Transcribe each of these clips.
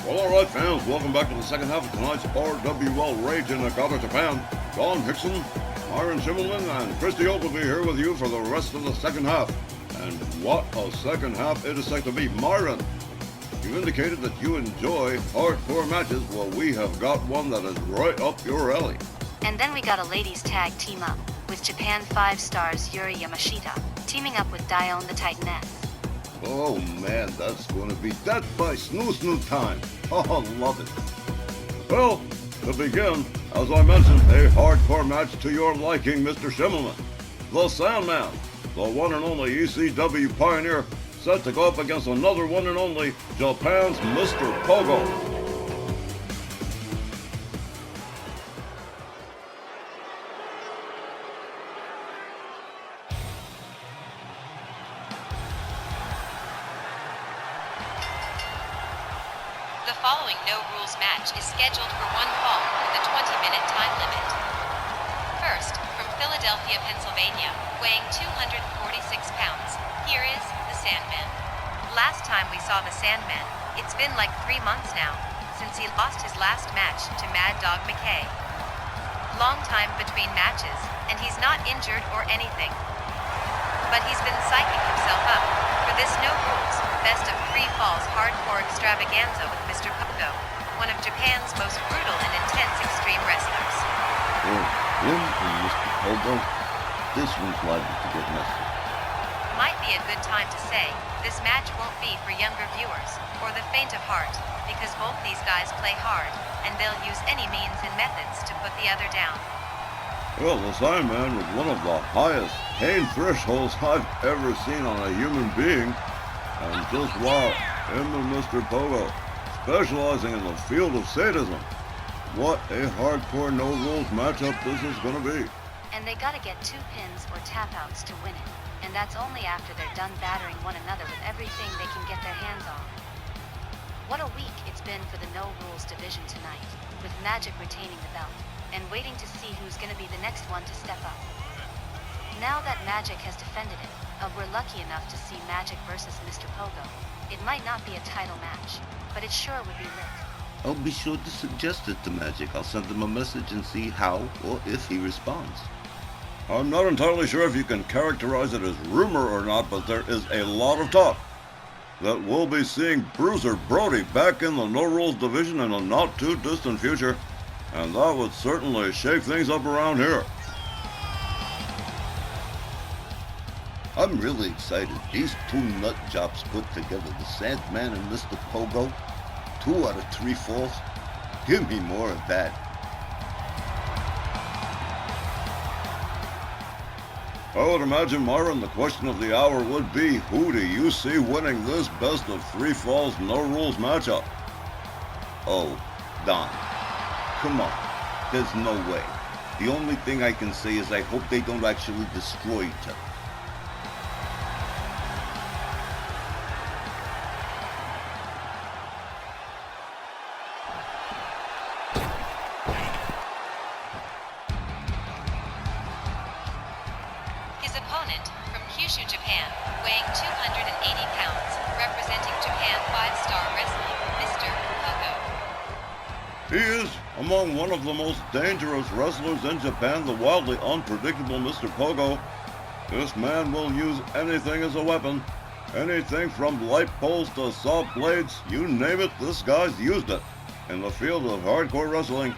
Well, alright fans, welcome back to the second half of tonight's RWL Rage in Nagata, Japan. Don Hickson, Myron Schimmelman, and Christy Oak will be here with you for the rest of the second half. And what a second half it is like to be. Myron, you indicated that you enjoy hardcore matches. Well, we have got one that is right up your alley. And then we got a ladies tag team up, with Japan 5 stars Yuri Yamashita, teaming up with Dione the Titaness. Oh man, that's going to be Death by Snoo time. Oh, love it. Well, to begin, as I mentioned, a hardcore match to your liking, Mr. Schimmelman. The Sandman, the one and only ECW pioneer, set to go up against another one and only Japan's Mr. Pogo. The following no-rules match is scheduled for one fall with a 20-minute time limit. First, from Philadelphia, Pennsylvania, weighing 246 pounds, here is the Sandman. Last time we saw the Sandman, it's been like 3 months now, since he lost his last match to Mad Dog McKay. Long time between matches, and he's not injured or anything. But he's been psyching himself up for this no rules best of 3 falls hardcore extravaganza with Mr. Pogo, one of Japan's most brutal and intense extreme wrestlers. Oh, him and Mr. Pogo? This one's liable to get messy. Might be a good time to say, this match won't be for younger viewers, or the faint of heart, because both these guys play hard, and they'll use any means and methods to put the other down. Well, the Sandman was one of the highest pain thresholds I've ever seen on a human being. And just wow, him and Mr. Pogo, specializing in the field of sadism. What a hardcore no-rules matchup this is going to be. And they gotta get 2 pins or tap-outs to win it. And that's only after they're done battering one another with everything they can get their hands on. What a week it's been for the no-rules division tonight, with Magic retaining the belt, and waiting to see who's gonna be the next one to step up. Now that Magic has defended it, we're lucky enough to see Magic versus Mr. Pogo. It might not be a title match, but it sure would be lit. I'll be sure to suggest it to Magic. I'll send him a message and see how or if he responds. I'm not entirely sure if you can characterize it as rumor or not, but there is a lot of talk that we'll be seeing Bruiser Brody back in the no-rules division in a not-too-distant future, and that would certainly shake things up around here. I'm really excited. These 2 nut jobs put together, the Sandman and Mr. Pogo, 2 out of 3 falls. Give me more of that. I would imagine, Myron, the question of the hour would be, who do you see winning this best of 3 falls no-rules matchup? Oh, Don. Come on. There's no way. The only thing I can say is I hope they don't actually destroy each other. His opponent, from Kyushu, Japan, weighing 280 pounds, representing Japan 5-star wrestling, Mr. Pogo. He is among one of the most dangerous wrestlers in Japan, the wildly unpredictable Mr. Pogo. This man will use anything as a weapon. Anything from light poles to saw blades, you name it, this guy's used it in the field of hardcore wrestling.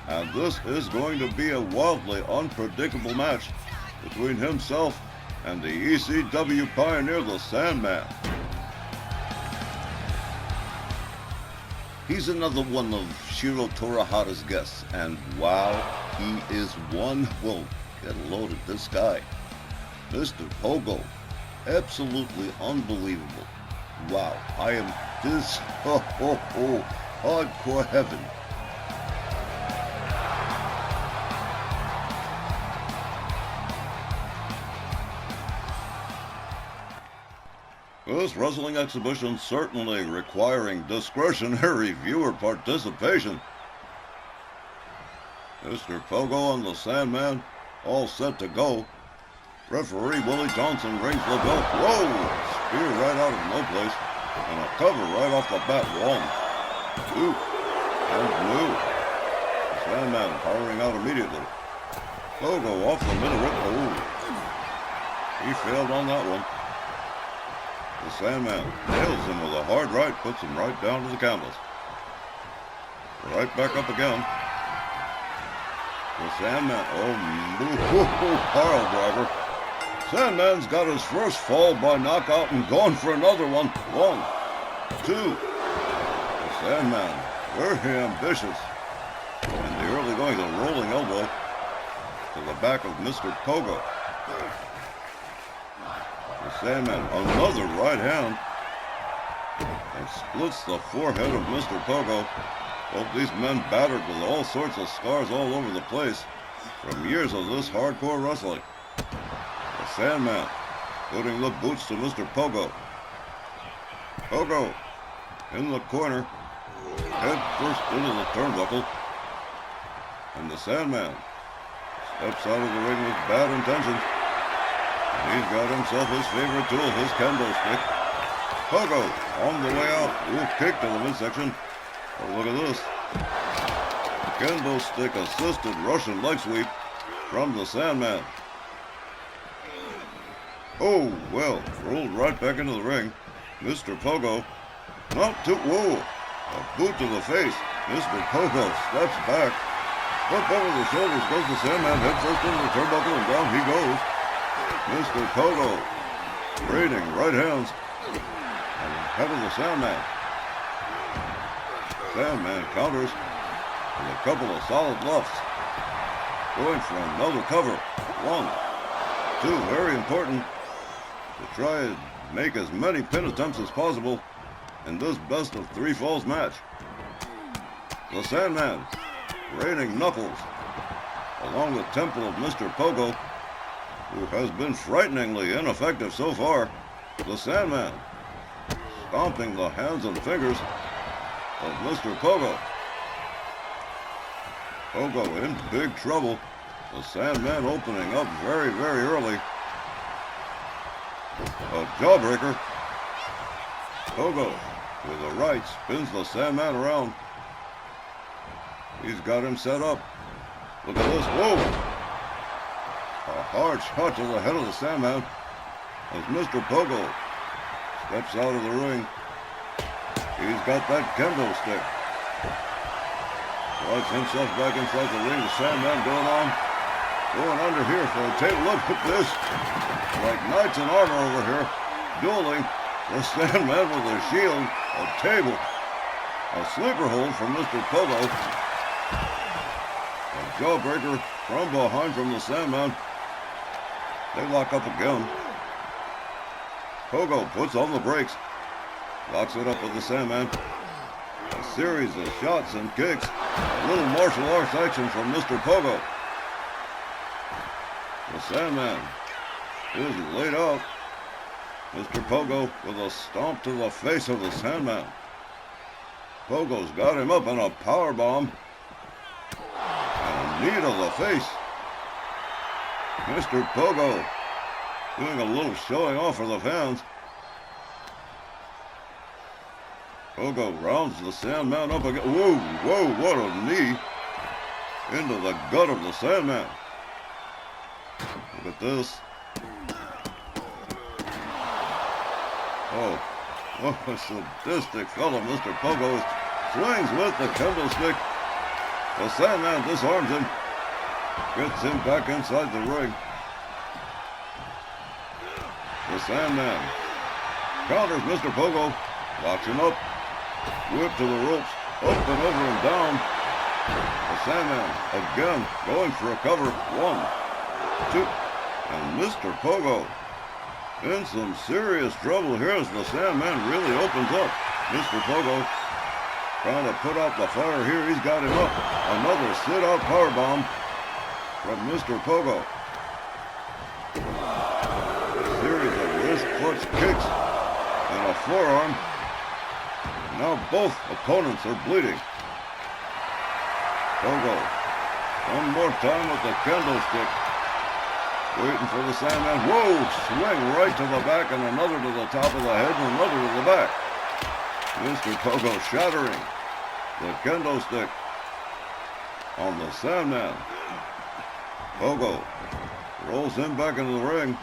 And this is going to be a wildly unpredictable match between himself and the ECW pioneer, the Sandman. He's another one of Shiro Torahara's guests, and wow, he is one. Whoa, get a load of this guy. Mr. Pogo, absolutely unbelievable. Wow, I am this, hardcore heaven. This wrestling exhibition certainly requiring discretionary viewer participation. Mr. Pogo and the Sandman all set to go. Referee Willie Johnson rings the bell. Whoa! Spear right out of no place. And a cover right off the bat. 1, 2, and blue. The Sandman powering out immediately. Pogo off the middle rope. Oh, he failed on that one. The Sandman nails him with a hard right, puts him right down to the canvas. Right back up again. The Sandman, pile driver. Sandman's got his first fall by knockout and going for another one. 1, 2. The Sandman, very ambitious. And the early going, the rolling elbow to the back of Mr. Pogo. The Sandman, another right hand. And splits the forehead of Mr. Pogo. Both these men battered with all sorts of scars all over the place from years of this hardcore wrestling. The Sandman putting the boots to Mr. Pogo. Pogo in the corner, head first into the turnbuckle. And the Sandman steps out of the ring with bad intentions. And he's got himself his favorite tool, his kendo stick. Pogo on the way out. Ooh, kick to the midsection. Oh, look at this. Kendo stick assisted Russian leg sweep from the Sandman. Oh, well, rolled right back into the ring. Mr. Pogo, not too, whoa, a boot to the face. Mr. Pogo steps back. Up over the shoulders goes the Sandman, head first into the turnbuckle, and down he goes. Mr. Pogo, raining right hands, and head of the Sandman. Sandman counters with a couple of solid lefts. Going for another cover. 1, 2, very important to try and make as many pin attempts as possible in this best of 3 falls match. The Sandman, raining knuckles along the temple of Mr. Pogo, who has been frighteningly ineffective so far. The Sandman, stomping the hands and fingers of Mr. Pogo. Pogo in big trouble. The Sandman opening up very, very early. A jawbreaker. Pogo with a right spins the Sandman around. He's got him set up. Look at this. Whoa! A hard shot to the head of the Sandman as Mr. Pogo steps out of the ring. He's got that kendo stick. Slides himself back inside the ring. The Sandman going under here for a table. Look at this. Like knights in armor over here. Dueling. The Sandman with a shield, a table, a sleeper hold from Mr. Pogo. A jawbreaker from behind from the Sandman. They lock up again. Pogo puts on the brakes. Locks it up with the Sandman. A series of shots and kicks. A little martial arts action from Mr. Pogo. The Sandman is laid out. Mr. Pogo with a stomp to the face of the Sandman. Pogo's got him up in a power bomb. And a knee to the face. Mr. Pogo doing a little showing off for the fans. Pogo rounds the Sandman up again. Whoa, whoa, what a knee into the gut of the Sandman. Look at this. Oh, a sadistic fellow, Mr. Pogo swings with the kendo stick. The Sandman disarms him. Gets him back inside the ring. The Sandman counters Mr. Pogo. Locks him up. Whip to the ropes, up and over and down. The Sandman again going for a cover. 1, 2, and Mr. Pogo in some serious trouble here as the Sandman really opens up. Mr. Pogo trying to put out the fire here. He's got him up. Another sit-out powerbomb from Mr. Pogo. A series of wrist clutch kicks and a forearm. Now both opponents are bleeding. Pogo, one more time with the kendo stick. Waiting for the Sandman. Whoa, swing right to the back and another to the top of the head and another to the back. Mr. Pogo shattering the kendo stick on the Sandman. Pogo rolls him back into the ring.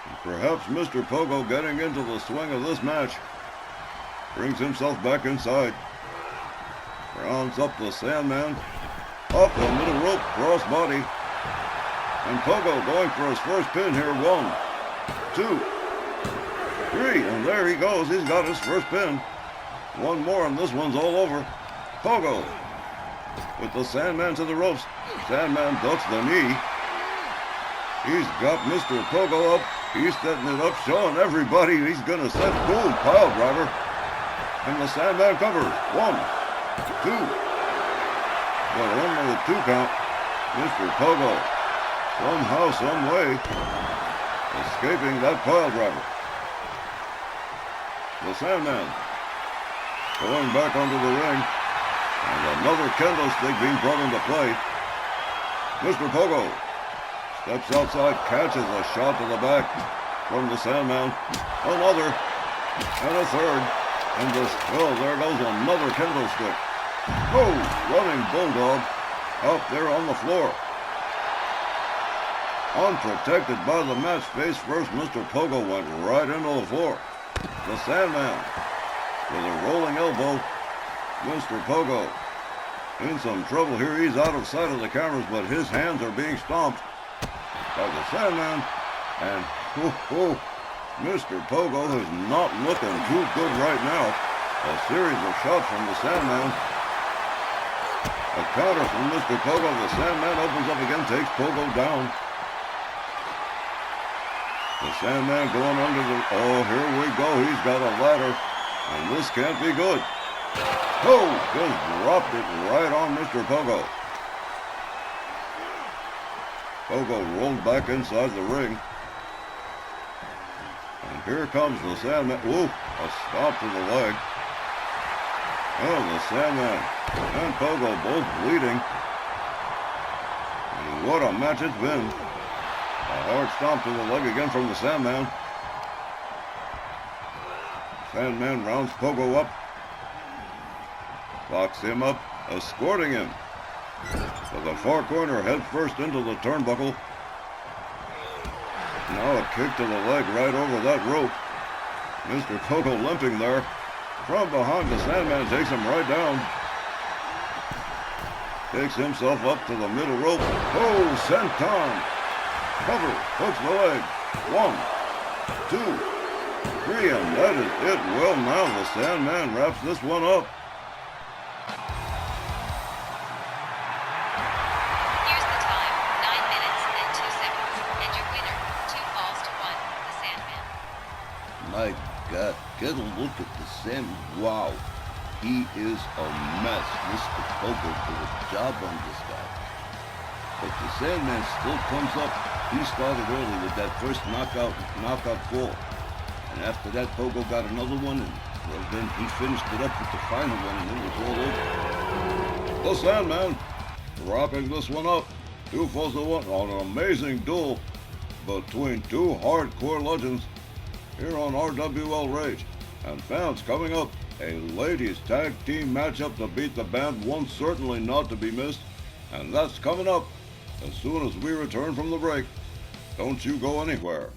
And perhaps Mr. Pogo, getting into the swing of this match, brings himself back inside. Rounds up the Sandman. Off the middle rope, crossbody. And Pogo going for his first pin here. 1, 2, 3. And there he goes. He's got his first pin. One more and this one's all over. Pogo with the Sandman to the ropes. Sandman ducks the knee. He's got Mr. Pogo up. He's setting it up, showing everybody he's going to set. Boom, pile driver. And the Sandman covers. 1, 2. But only a 2 count. Mr. Pogo, somehow, some way, escaping that pile driver. The Sandman going back onto the ring. And another kendo stick being brought into play. Mr. Pogo steps outside, catches a shot to the back from the Sandman. Another, and a third. And just, oh, there goes another kendo stick. Oh, running bulldog out there on the floor. Unprotected by the match, face first, Mr. Pogo went right into the floor. The Sandman with a rolling elbow. Mr. Pogo in some trouble here. He's out of sight of the cameras, but his hands are being stomped by the Sandman. And Mr. Pogo is not looking too good right now. A series of shots from the Sandman. A counter from Mr. Pogo. The Sandman opens up again, takes Pogo down. The Sandman going under the... Oh, here we go. He's got a ladder. And this can't be good. Oh, just dropped it right on Mr. Pogo. Pogo rolled back inside the ring. And here comes the Sandman. Ooh, a stomp to the leg. Oh, the Sandman and Pogo both bleeding. And what a match it's been. A hard stomp to the leg again from the Sandman. Sandman rounds Pogo up. Locks him up, escorting him to the far corner, head first into the turnbuckle. Now a kick to the leg right over that rope. Mr. Pogo limping there. From behind, the Sandman takes him right down. Takes himself up to the middle rope. Oh, senton. Cover, hooks the leg. 1, 2, 3, and that is it. Well, now the Sandman wraps this one up. Here's the time, 9 minutes and 2 seconds. And your winner, 2 falls to 1, the Sandman. My God, get a look at the Sandman. Wow, he is a mess. Mr. Pogo did a job on this guy. But the Sandman still comes up. He started early with that first knockout fall. And after that, Pogo got another one, and well, then he finished it up with the final one, and it was all over. The Sandman wrapping this one up. 2 falls to 1 on an amazing duel between 2 hardcore legends here on RWL Rage. And fans, coming up, a ladies tag team matchup to beat the band, one certainly not to be missed. And that's coming up as soon as we return from the break. Don't you go anywhere.